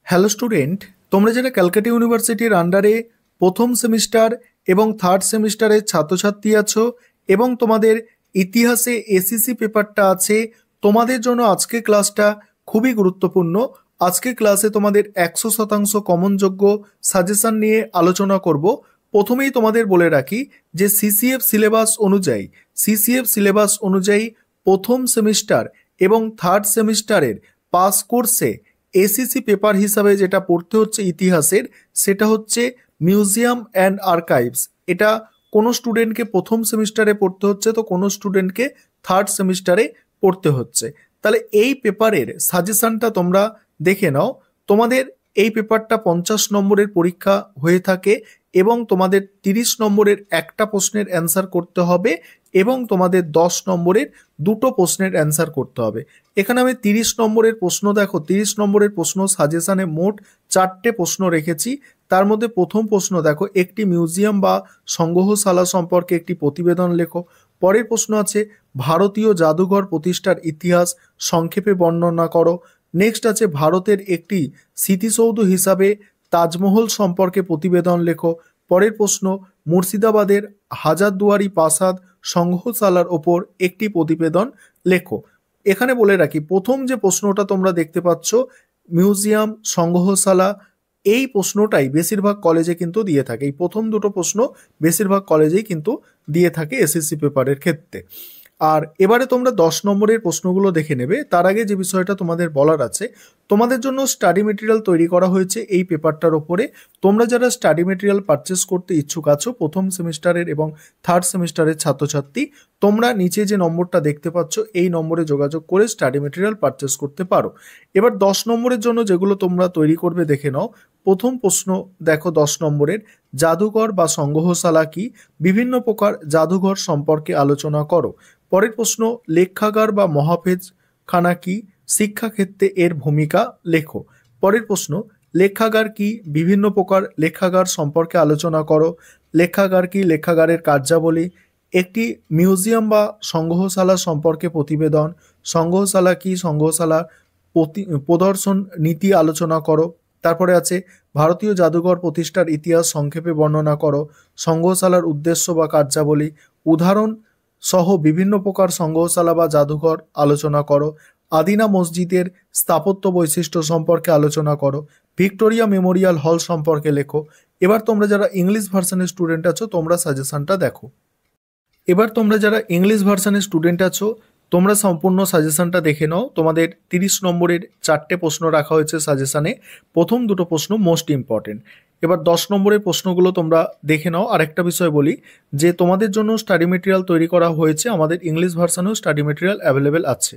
Hello student, তোমরা যারা ক্যালকাটা ইউনিভার্সিটির আন্ডারে প্রথম সেমিস্টার এবং থার্ড সেমিস্টারের ছাত্রছাত্রী আছো এবং তোমাদের ইতিহাসে এসিসি পেপারটা আছে, তোমাদের জন্য আজকে ক্লাসটা খুবই গুরুত্বপূর্ণ। আজকে ক্লাসে তোমাদের 100% কমনযোগ্য সাজেশন নিয়ে আলোচনা করব। প্রথমেই তোমাদের বলে রাখি যে সিসিএফ সিলেবাস অনুযায়ী প্রথম সেমিস্টার এবং থার্ড সেমিস্টারের পাস কোর্সে এসিসি পেপার হিসাবে যেটা পড়তে হচ্ছে ইতিহাসের, সেটা হচ্ছে মিউজিয়াম অ্যান্ড আর্কাইভস। এটা কোনো স্টুডেন্টকে প্রথম সেমিস্টারে পড়তে হচ্ছে, তো কোনো স্টুডেন্টকে থার্ড সেমিস্টারে পড়তে হচ্ছে। তাহলে এই পেপারের সাজেশনটা তোমরা দেখে নাও। তোমাদের এই পেপারটা 50 নম্বরের পরীক্ষা হয়ে থাকে এবং তোমাদের 30 নম্বরের একটা প্রশ্নের অ্যান্সার করতে হবে এবং তোমাদের 10 নম্বরের দুটো প্রশ্নের অ্যান্সার করতে হবে। এখানে আমি 30 নম্বরের প্রশ্ন দেখো, 30 নম্বরের প্রশ্ন সাজেশনে মোট 4টে প্রশ্ন রেখেছি। তার মধ্যে প্রথম প্রশ্ন দেখো, একটি মিউজিয়াম বা সংগ্রহশালা সম্পর্কে একটি প্রতিবেদন লেখো। পরের প্রশ্ন আছে ভারতীয় জাদুঘর প্রতিষ্ঠার ইতিহাস সংক্ষেপে বর্ণনা করো। নেক্সট আছে ভারতের একটি স্মৃতিসৌধ হিসাবে তাজমহল সম্পর্কে প্রতিবেদন লেখো। পরের প্রশ্ন মুর্শিদাবাদের হাজারদুয়ারি প্রাসাদ সংগ্রহশালার ওপর একটি প্রতিবেদন লেখো। এখানে বলে রাখি, প্রথম যে প্রশ্নটা তোমরা দেখতে পাচ্ছ মিউজিয়াম সংগ্রহশালা, এই প্রশ্নটাই বেশিরভাগ কলেজে কিন্তু দিয়ে থাকে। এই প্রথম দুটো প্রশ্ন বেশিরভাগ কলেজেই কিন্তু দিয়ে থাকে এসএসসি পেপারের ক্ষেত্রে। আর এবারে তোমরা 10 নম্বরের প্রশ্নগুলো দেখে নেবে। তার আগে যে বিষয়টা তোমাদের বলার আছে, তোমাদের জন্য স্টাডি মেটেরিয়াল তৈরি করা হয়েছে এই পেপারটার ওপরে। তোমরা যারা স্টাডি মেটেরিয়াল পারচেস করতে ইচ্ছুক আছো, প্রথম সেমিস্টারের এবং থার্ড সেমিস্টারের ছাত্রছাত্রী, তোমরা নিচে যে নম্বরটা দেখতে পাচ্ছ এই নম্বরে যোগাযোগ করে স্টাডি মেটেরিয়াল পারচেস করতে পারো। এবার 10 নম্বরের জন্য যেগুলো তোমরা তৈরি করবে দেখে নাও। প্রথম প্রশ্ন দেখো 10 নম্বরের, জাদুঘর বা সংগ্রহশালা কি? বিভিন্ন প্রকার জাদুঘর সম্পর্কে আলোচনা করো। পরের প্রশ্ন লেখাগার বা মহাফেজখানা কি? শিক্ষাক্ষেত্রে এর ভূমিকা লেখো। পরের প্রশ্ন লেখাগার কি? বিভিন্ন প্রকার লেখাগার সম্পর্কে আলোচনা করো। লেখাগার কি? লেখাগারের কার্যাবলী। একটি মিউজিয়াম বা সংগ্রহশালা সম্পর্কে প্রতিবেদন। সংগ্রহশালা কি? সংগ্রহশালা প্রদর্শন নীতি আলোচনা করো। তারপরে আছে ভারতীয় জাদুঘর প্রতিষ্ঠার ইতিহাস সংক্ষেপে বর্ণনা করো। সংগ্রহশালার উদ্দেশ্য বা কার্যাবলী, উদাহরণ সহ বিভিন্ন প্রকার সংগ্রহশালা বা জাদুঘর আলোচনা করো। আদিনা মসজিদের স্থাপত্য বৈশিষ্ট্য সম্পর্কে আলোচনা করো। ভিক্টোরিয়া মেমোরিয়াল হল সম্পর্কে লেখো। এবার তোমরা যারা ইংলিশ ভার্সনের স্টুডেন্ট আছো, তোমরা সাজেশনটা দেখো। এবার তোমরা যারা ইংলিশ ভার্সনের স্টুডেন্ট আছো, তোমরা সম্পূর্ণ সাজেশনটা দেখে নাও। তোমাদের 30 নম্বরের 4টে প্রশ্ন রাখা হয়েছে সাজেশনে। প্রথম দুটো প্রশ্ন মোস্ট ইম্পর্টেন্ট। এবার 10 নম্বরের প্রশ্নগুলো তোমরা দেখে নাও। আরেকটা বিষয় বলি যে তোমাদের জন্য স্টাডি মেটেরিয়াল তৈরি করা হয়েছে, আমাদের ইংলিশ ভার্সনেও স্টাডি মেটেরিয়াল অ্যাভেলেবেল আছে।